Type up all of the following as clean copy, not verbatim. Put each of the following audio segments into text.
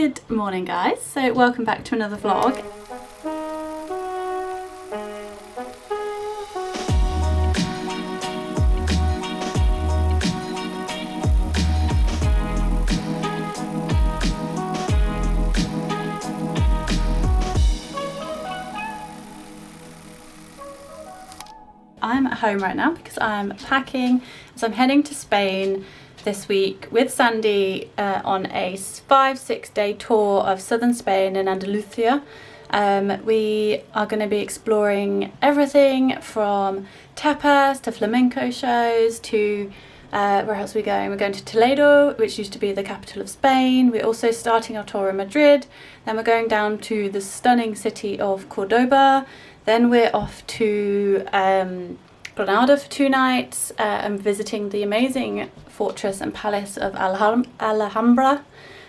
Good morning guys, so welcome back to another vlog. I'm at home right now because I'm packing as I'm heading to Spain this week with Sandy on a 5-6 day tour of southern Spain and Andalucia. We are going to be exploring everything from tapas to flamenco shows to where else are we going? We're going to Toledo, which used to be the capital of Spain. We're also starting our tour in Madrid. Then we're going down to the stunning city of Cordoba. Then we're off to Granada for 2 nights and visiting the amazing fortress and palace of Alhambra.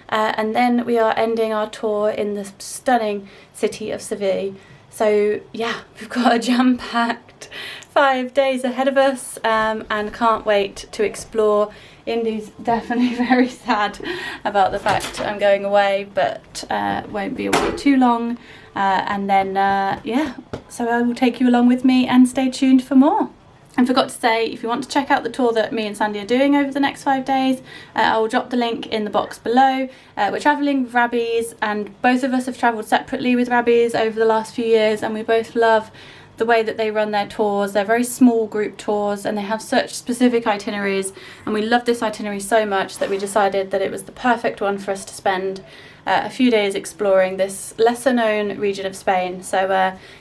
And then we are ending our tour in the stunning city of Seville. So yeah, we've got a jam-packed 5 days ahead of us and can't wait to explore. Indy's definitely very sad about the fact I'm going away, but won't be away too long. And then yeah, so I will take you along with me and stay tuned for more. And forgot to say, if you want to check out the tour that me and Sandy are doing over the next 5 days, I will drop the link in the box below. We're travelling with Rabbies, and both of us have travelled separately with Rabbies over the last few years, and we both love the way that they run their tours. They're very small group tours and they have such specific itineraries, and we love this itinerary so much that we decided that it was the perfect one for us to spend a few days exploring this lesser known region of Spain. So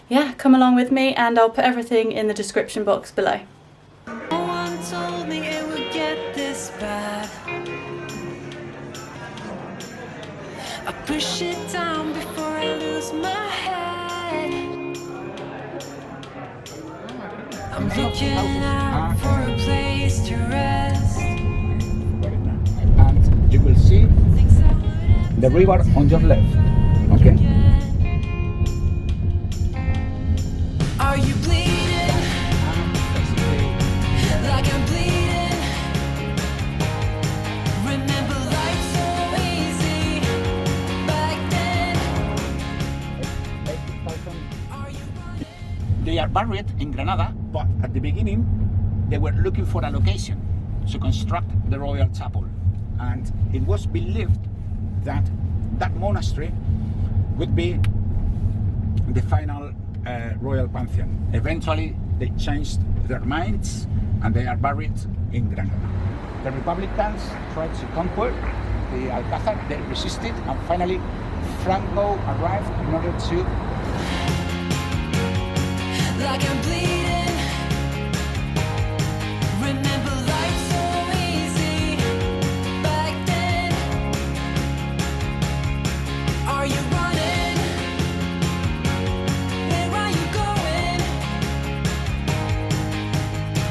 yeah, come along with me and I'll put everything in the description box below. No one told me it would get this bad. I push it down before I lose my head. I'm looking out for a place to rest. And you will see the river on your left, okay? Are you bleeding? Like I'm bleeding. Remember life so easy back then. Are you running? They are buried in Granada, but at the beginning they were looking for a location to construct the royal chapel, and it was believed that that monastery would be the final royal pantheon. Eventually they changed their minds and they are buried in Granada. The Republicans tried to conquer the Alcázar, they resisted, and finally Franco arrived in order to... Like I'm bleeding. Remember life so easy back then. Are you running? Where are you going?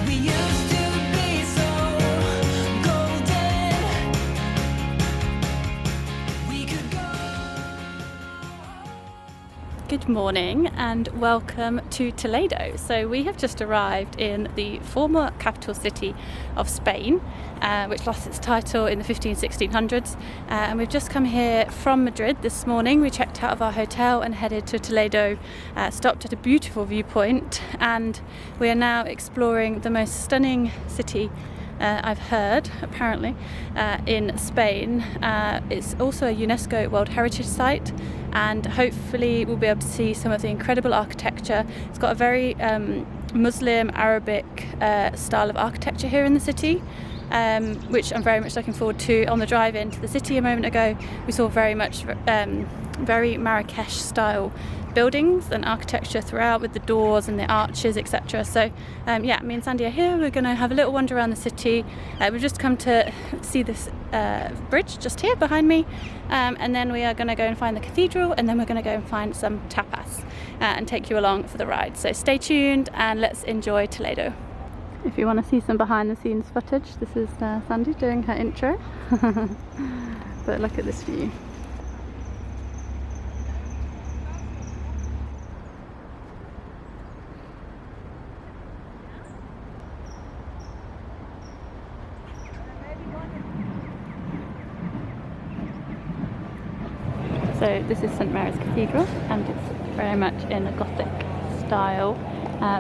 We used to be so golden. We could go. Good morning and welcome to Toledo. So we have just arrived in the former capital city of Spain, which lost its title in the 1600s, and we've just come here from Madrid this morning. We checked out of our hotel and headed to Toledo, stopped at a beautiful viewpoint, and we are now exploring the most stunning city I've heard, apparently, in Spain. It's also a UNESCO World Heritage Site, and hopefully we'll be able to see some of the incredible architecture. It's got a very Muslim Arabic style of architecture here in the city, which I'm very much looking forward to. On the drive into the city a moment ago, we saw very much very Marrakesh style buildings and architecture throughout, with the doors and the arches, etc. So yeah, me and Sandy are here. We're going to have a little wander around the city. We've just come to see this bridge just here behind me, and then we are going to go and find the cathedral, and then we're going to go and find some tapas and take you along for the ride. So stay tuned and let's enjoy Toledo. If you want to see some behind the scenes footage, this is Sandy doing her intro. But look at this view. So this is St Mary's Cathedral, and it's very much in a Gothic style,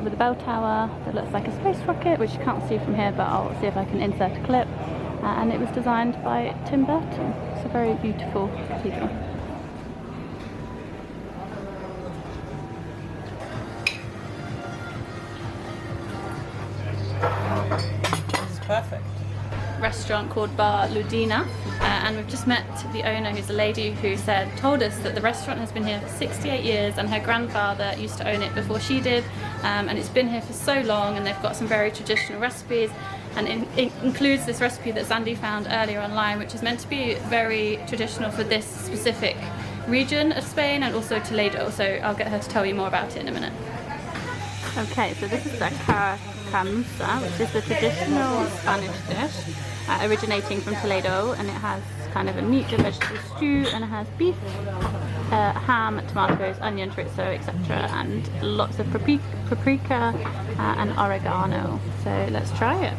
with a bell tower that looks like a space rocket, which you can't see from here, but I'll see if I can insert a clip. And it was designed by Tim Burton. It's a very beautiful cathedral. This is perfect. Restaurant called Bar Ludina, and we've just met the owner, who's a lady who told us that the restaurant has been here for 68 years and her grandfather used to own it before she did, and it's been here for so long, and they've got some very traditional recipes, and it includes this recipe that Sandy found earlier online, which is meant to be very traditional for this specific region of Spain and also Toledo, so I'll get her to tell you more about it in a minute. Okay, so this is the caramusa, which is the traditional Spanish dish, originating from Toledo, and it has kind of a meat and vegetable stew, and it has beef, ham, tomatoes, onion, chorizo, etc., and lots of paprika and oregano. So let's try it.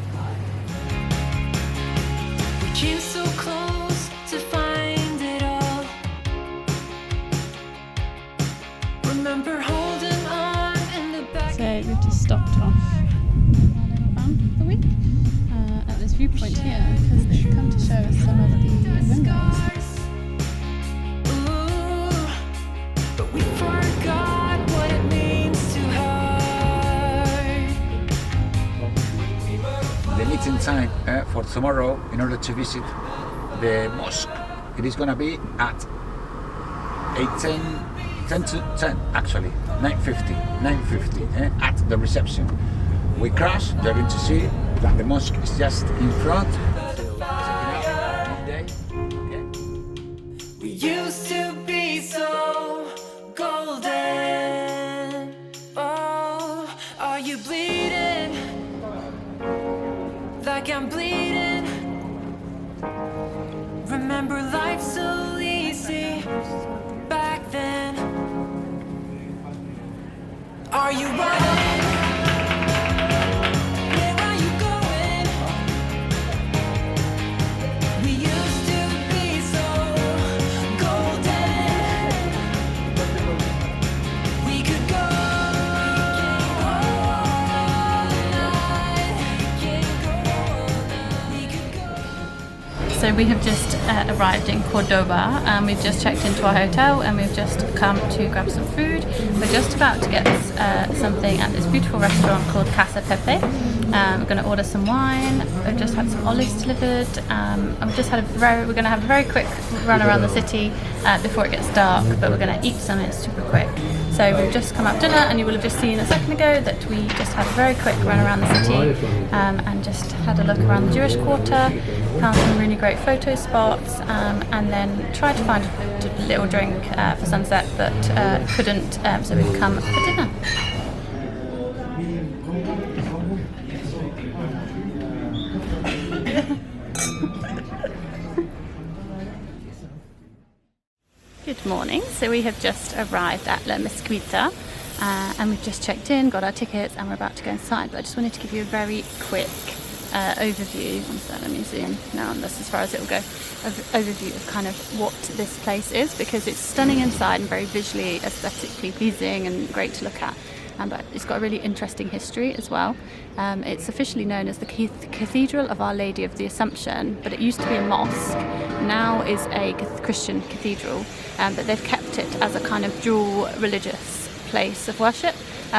We came so close to find it all. Remember holding on in the back. So we've just stopped off for the week at this viewpoint here, because they've come to show us some of the windows. Ooh, but we forgot what it means to hide. The meeting time for tomorrow in order to visit the mosque, it is going to be at 10 to 10 actually, 9:50 at the reception. We cross, you're going to see that the mosque is just in front. So check it out, midday. Okay. We used to be so golden. Oh, are you bleeding? Like I'm bleeding. Remember life so easy back then. Are you running? Where are you going? We used to be so golden. We could go all night. We could go. So we have just arrived in Cordoba, and we've just checked into our hotel, and we've just come to grab some food. We're just about to get something at this beautiful restaurant called Casa Pepe. We're going to order some wine. We've just had some olives delivered, and we've just had we're going to have a very quick run around the city before it gets dark, but we're going to eat some. It's super quick. So we've just come up dinner, and you will have just seen a second ago that we just had a very quick run around the city, and just had a look around the Jewish quarter, found some really great photo spots, and then tried to find a little drink for sunset, but couldn't, so we've come for dinner. Good morning. So we have just arrived at La Mezquita, and we've just checked in, got our tickets, and we're about to go inside. But I just wanted to give you a very quick overview. Let me zoom now, and that's as far as it will go. Overview of kind of what this place is, because it's stunning inside and very visually, aesthetically pleasing and great to look at. But it's got a really interesting history as well. It's officially known as the Cathedral of Our Lady of the Assumption, but it used to be a mosque, now is a Christian cathedral, but they've kept it as a kind of dual religious place of worship,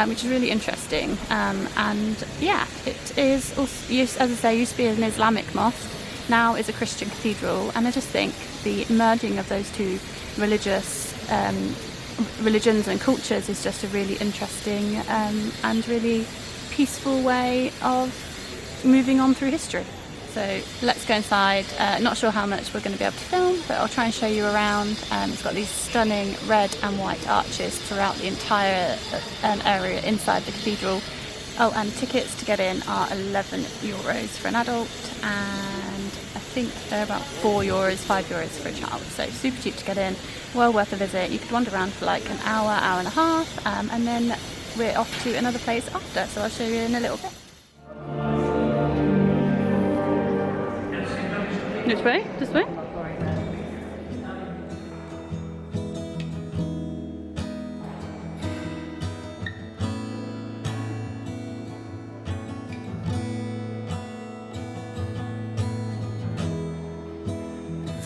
which is really interesting. And yeah, it is, also, as I say, used to be an Islamic mosque, now is a Christian cathedral, and I just think the merging of those two religions and cultures is just a really interesting and really peaceful way of moving on through history. So let's go inside. Not sure how much we're going to be able to film, but I'll try and show you around. It's got these stunning red and white arches throughout the entire area inside the cathedral. Oh, and tickets to get in are €11 for an adult, and I think they're about €4, €5 for a child. So super cheap to get in, well worth a visit. You could wander around for like an hour, hour and a half, and then we're off to another place after. So I'll show you in a little bit. Which way? This way?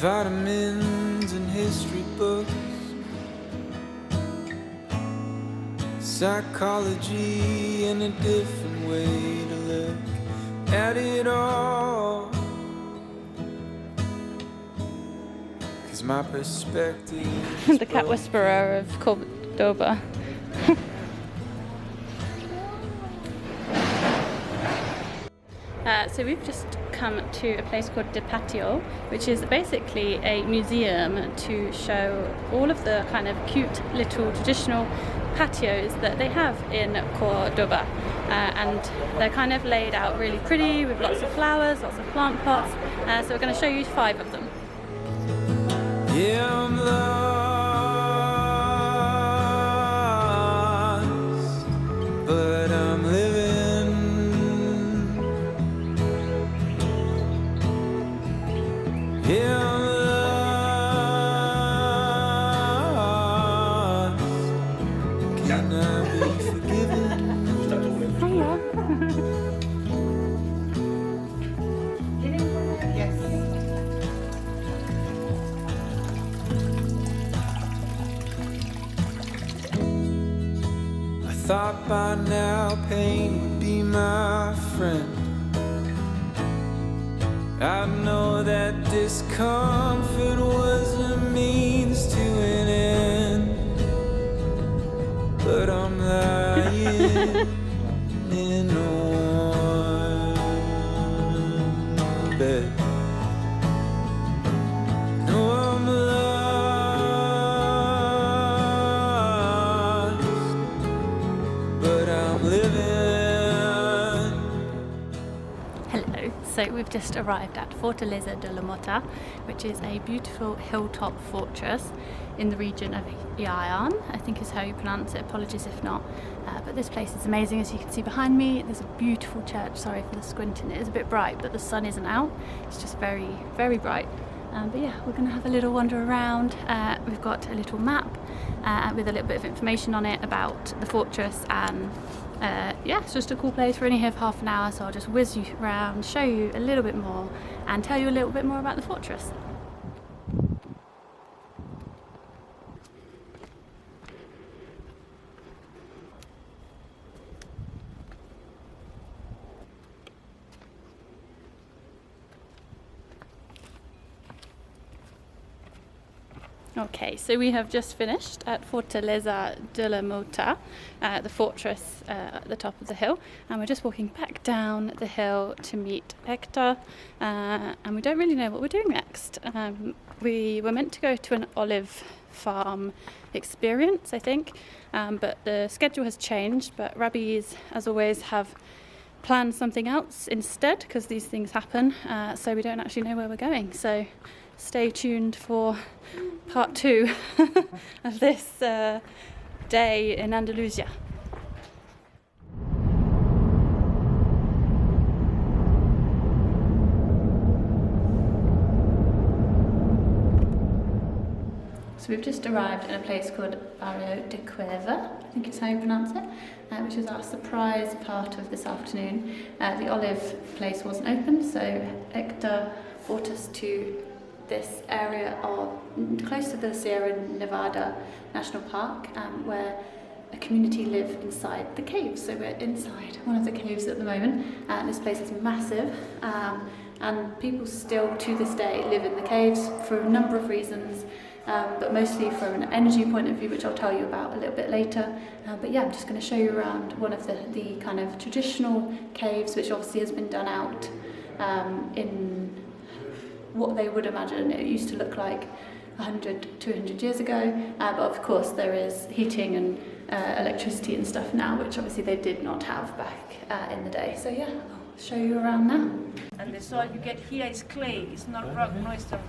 vitamins and history books, psychology and a different way to look at it all. 'Cause my perspective The cat whisperer of Cordoba. So we've just come to a place called the Patio, which is basically a museum to show all of the kind of cute little traditional patios that they have in Cordoba, and they're kind of laid out really pretty with lots of flowers, lots of plant pots, so we're going to show you 5 of them. Yeah, I'm lost, but I'm living. Yeah, I'm lost. Can I be forgiven? Yes. I thought by now pain would be my friend. I know that discomfort was a means to an end, but I'm lying in a warm bed. No, I'm lost, but I'm living. Hello, so we've just arrived at Fortaleza de la Mota, which is a beautiful hilltop fortress in the region of Jaén, I think is how you pronounce it, apologies if not. But this place is amazing, as you can see behind me. There's a beautiful church, sorry for the squinting, it is a bit bright, but the sun isn't out, it's just very, very bright. But yeah, we're going to have a little wander around. We've got a little map with a little bit of information on it about the fortress, and yeah, it's just a cool place. We're only here for half an hour, so I'll just whiz you around, show you a little bit more, and tell you a little bit more about the fortress. Okay, so we have just finished at Fortaleza de la Mota, the fortress at the top of the hill, and we're just walking back down the hill to meet Hector, and we don't really know what we're doing next. We were meant to go to an olive farm experience, I think, but the schedule has changed, but Rabbie's, as always, have planned something else instead, because these things happen, so we don't actually know where we're going. So stay tuned for part 2 of this day in Andalusia. So we've just arrived in a place called Barrio de Cueva, I think it's how you pronounce it, which is our surprise part of this afternoon. The olive place wasn't open, so Hector brought us to this area of close to the Sierra Nevada National Park, where a community live inside the caves. So we're inside one of the caves at the moment. This place is massive, and people still to this day live in the caves for a number of reasons, but mostly from an energy point of view, which I'll tell you about a little bit later. But yeah, I'm just going to show you around one of the kind of traditional caves, which obviously has been done out in what they would imagine it used to look like 100, 200 years ago, but of course there is heating and electricity and stuff now, which obviously they did not have back in the day. So yeah, I'll show you around now. And the soil you get here is clay, it's not rock, no stone.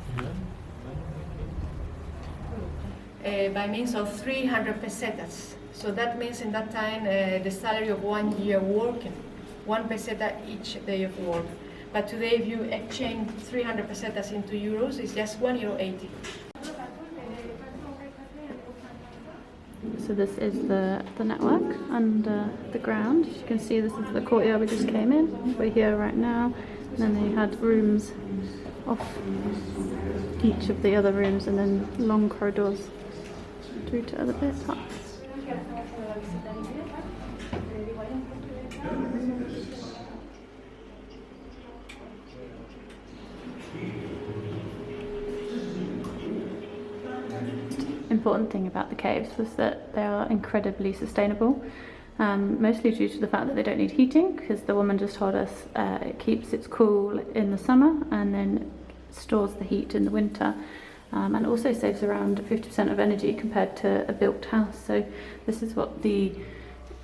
By means of 300 pesetas. So that means in that time the salary of 1 year working, 1 peseta each day of work. But today, if you exchange 300 pesetas into euros, it's just €1.80. So this is the network under the ground. As you can see, this is the courtyard we just came in. We're here right now. And then they had rooms of each of the other rooms, and then long corridors through to other bits. Important thing about the caves was that they are incredibly sustainable, mostly due to the fact that they don't need heating, because the woman just told us it keeps it cool in the summer and then stores the heat in the winter, and also saves around 50% of energy compared to a built house. So this is what the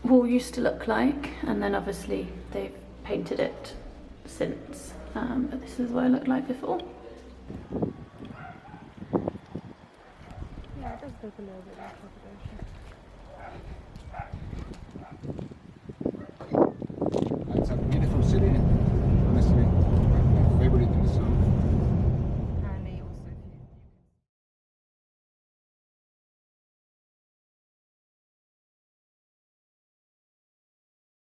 wall used to look like, and then obviously they've painted it since, but this is what it looked like before. Yeah, it does look a little bit like